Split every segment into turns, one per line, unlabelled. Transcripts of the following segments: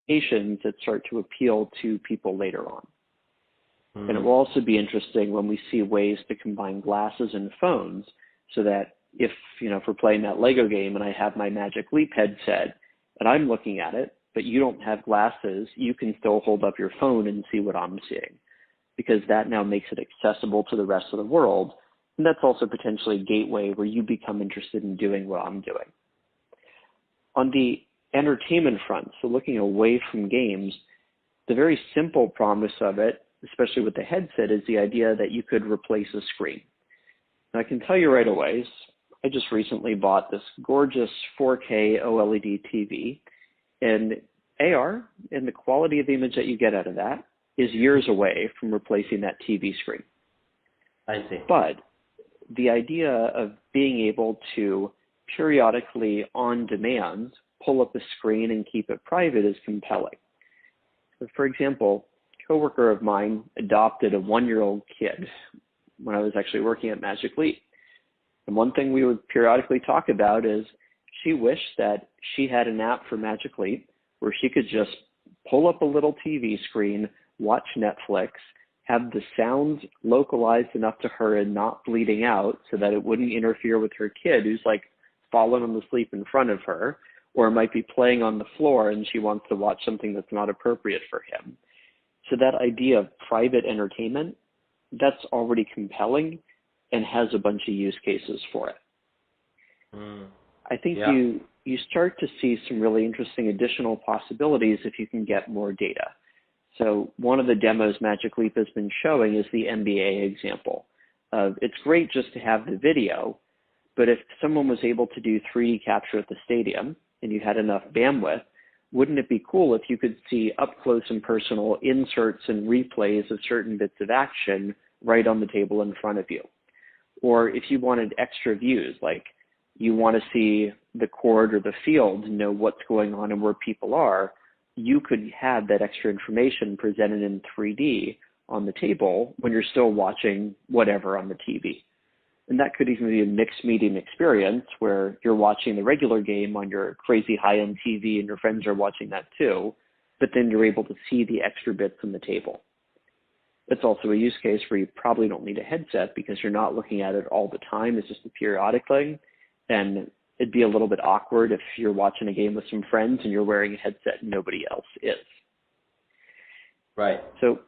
applications that start to appeal to people later on.
Mm.
And it will also be interesting when we see ways to combine glasses and phones so that if we're playing that Lego game and I have my Magic Leap headset and I'm looking at it, but you don't have glasses, you can still hold up your phone and see what I'm seeing, because that now makes it accessible to the rest of the world. And that's also potentially a gateway where you become interested in doing what I'm doing. On the entertainment front, so looking away from games, the very simple promise of it, especially with the headset, is the idea that you could replace a screen. And I can tell you right away, I just recently bought this gorgeous 4K OLED TV, and AR and the quality of the image that you get out of that is years away from replacing that TV screen.
I see.
But the idea of being able to periodically, on demand, pull up a screen and keep it private is compelling. So for example, a coworker of mine adopted a 1-year-old kid when I was actually working at Magic Leap. And one thing we would periodically talk about is she wished that she had an app for Magic Leap where she could just pull up a little TV screen, watch Netflix, have the sounds localized enough to her and not bleeding out so that it wouldn't interfere with her kid who's like fallen on the sleep in front of her, or might be playing on the floor and she wants to watch something that's not appropriate for him. So that idea of private entertainment, that's already compelling and has a bunch of use cases for it. I think you start to see some really interesting additional possibilities if you can get more data. So one of the demos Magic Leap has been showing is the NBA example. It's great just to have the video, but if someone was able to do 3D capture at the stadium and you had enough bandwidth, wouldn't it be cool if you could see up close and personal inserts and replays of certain bits of action right on the table in front of you? Or if you wanted extra views, like you want to see the court or the field, know what's going on and where people are, you could have that extra information presented in 3D on the table when you're still watching whatever on the TV. And that could even be a mixed medium experience where you're watching the regular game on your crazy high-end TV and your friends are watching that too, but then you're able to see the extra bits on the table. It's also a use case where you probably don't need a headset because you're not looking at it all the time. It's just a periodic thing. And it'd be a little bit awkward if you're watching a game with some friends and you're wearing a headset and nobody else is.
Right.
So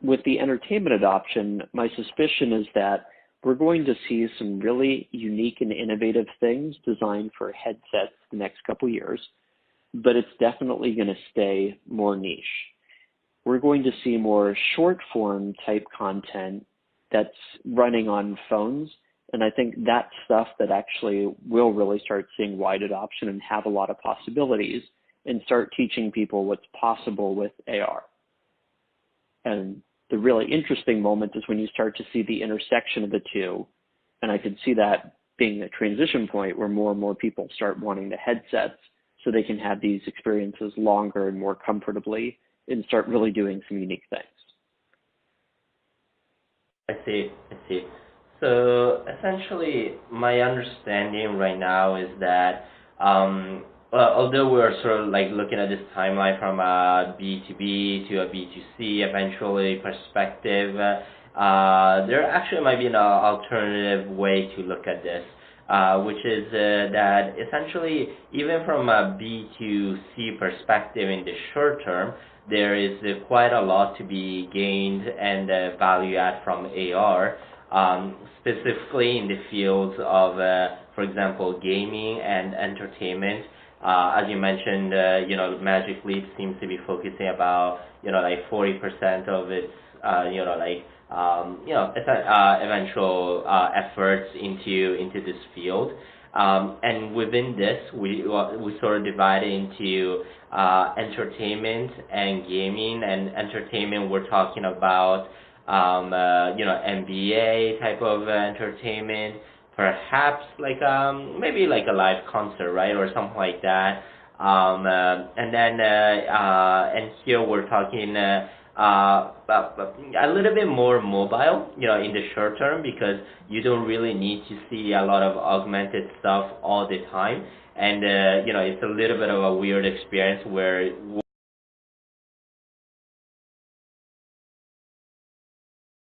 with the entertainment adoption, my suspicion is that we're going to see some really unique and innovative things designed for headsets the next couple years, but it's definitely going to stay more niche. We're going to see more short form type content that's running on phones. And I think that's stuff that actually will really start seeing wide adoption and have a lot of possibilities and start teaching people what's possible with AR. And the really interesting moment is when you start to see the intersection of the two. And I could see that being a transition point where more and more people start wanting the headsets so they can have these experiences longer and more comfortably and start really doing some unique things.
I see. So essentially, my understanding right now is that although we're sort of like looking at this timeline from a B2B to a B2C eventually perspective, there actually might be an alternative way to look at this, which is that essentially even from a B2C perspective in the short term, there is quite a lot to be gained and value add from AR. Specifically in the fields of, for example, gaming and entertainment. As you mentioned, Magic Leap seems to be focusing about, like 40% of its, eventual efforts into this field. And within this, we sort of divide into entertainment and gaming. And entertainment, we're talking about NBA type of entertainment, perhaps like maybe like a live concert, right, or something like that. And then and here we're talking but a little bit more mobile, in the short term, because you don't really need to see a lot of augmented stuff all the time. And, it's a little bit of a weird experience where